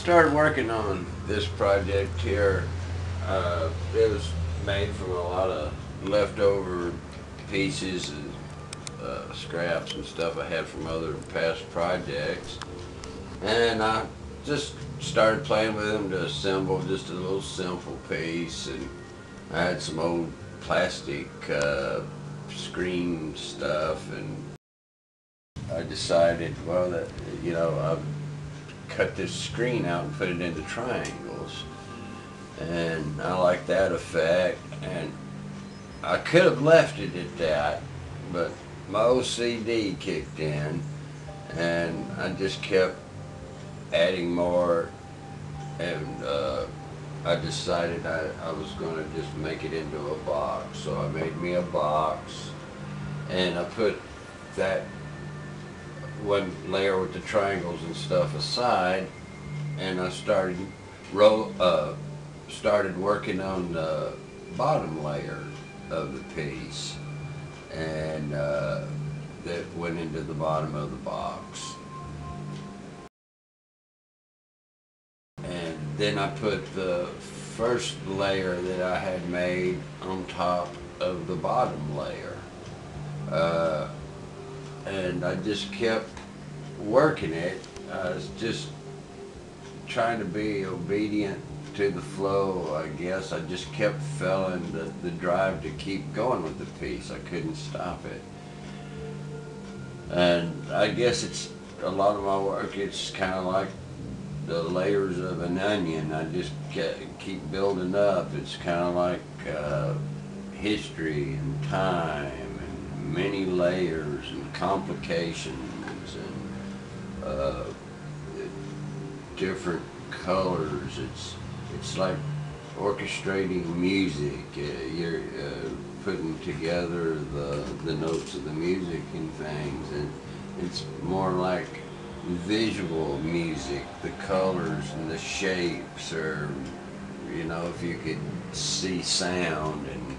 started working on this project here, it was made from a lot of leftover pieces and scraps and stuff I had from other past projects. And I just started playing with them to assemble just a little simple piece. And I had some old plastic screen stuff, and I decided, well, that, you know, I'd cut this screen out and put it into triangles. And I like that effect, and I could have left it at that, but my OCD kicked in, and I just kept adding more, and I decided I was going to just make it into a box. So I made me a box, and I put that one layer with the triangles and stuff aside, and I started working on the bottom layer of the piece, and that went into the bottom of the box. And then I put the first layer that I had made on top of the bottom layer. And I just kept working it. I was just trying to be obedient to the flow, I guess. I just kept feeling the drive to keep going with the piece. I couldn't stop it. And I guess it's a lot of my work, it's kind of like the layers of an onion. I just keep building up. It's kind of like history and time and many layers and complications and different colors. It's like orchestrating music. You're putting together the notes of the music and things, and it's more like visual music. The colors and the shapes are, you know, if you could see sound, and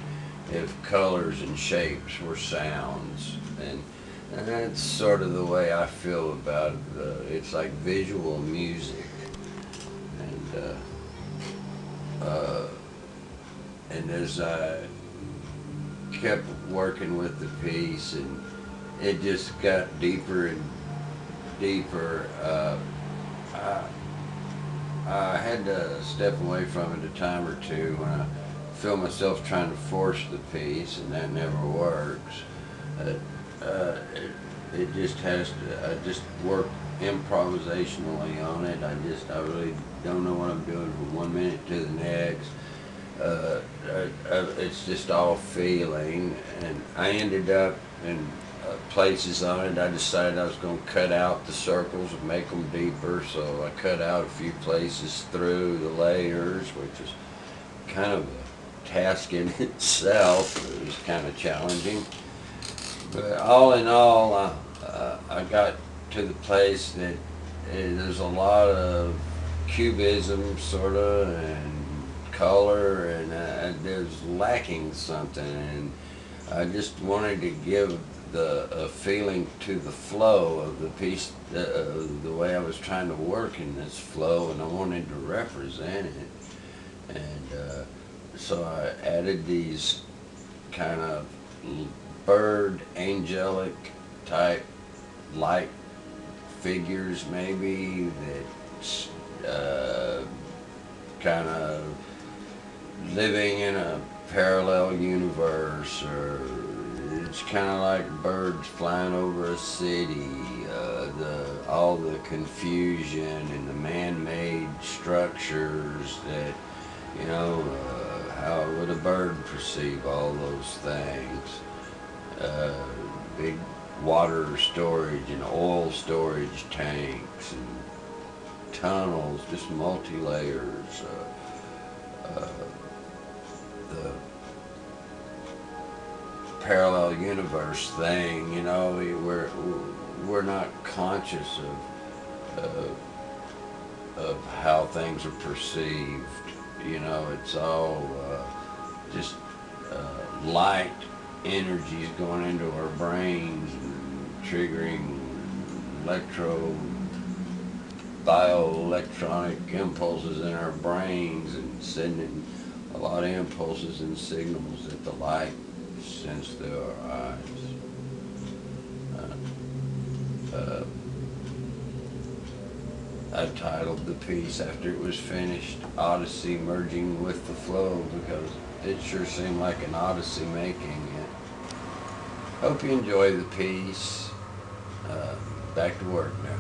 if colors and shapes were sounds, and that's sort of the way I feel about it. It's like visual music. And as I kept working with the piece, and it just got deeper and deeper, I had to step away from it a time or two when I feel myself trying to force the piece, and that never works. It just has to, I just work improvisationally on it. I really don't know what I'm doing from 1 minute to the next. It's just all feeling, and I ended up in places on it. I decided I was going to cut out the circles and make them deeper, so I cut out a few places through the layers, which is kind of a task in itself. It was kind of challenging, but all in all, I got to the place that there's a lot of cubism, sort of, and color, and there's lacking something, and I just wanted to give a feeling to the flow of the piece, the way I was trying to work in this flow, and I wanted to represent it. And so I added these kind of bird, angelic type light figures, maybe, that kind of living in a parallel universe, or it's kind of like birds flying over a city, all the confusion and the man-made structures that, you know, how would a bird perceive all those things? Big water storage and oil storage tanks and tunnels, just multi-layers. The parallel universe thing, you know, we're not conscious of how things are perceived. You know, it's all just light energies going into our brains and triggering bioelectronic impulses in our brains and sending a lot of impulses and signals that the light sends through our eyes. I titled the piece after it was finished, Odyssey Merging with the Flow, because it sure seemed like an odyssey making it. Hope you enjoy the piece. Back to work now.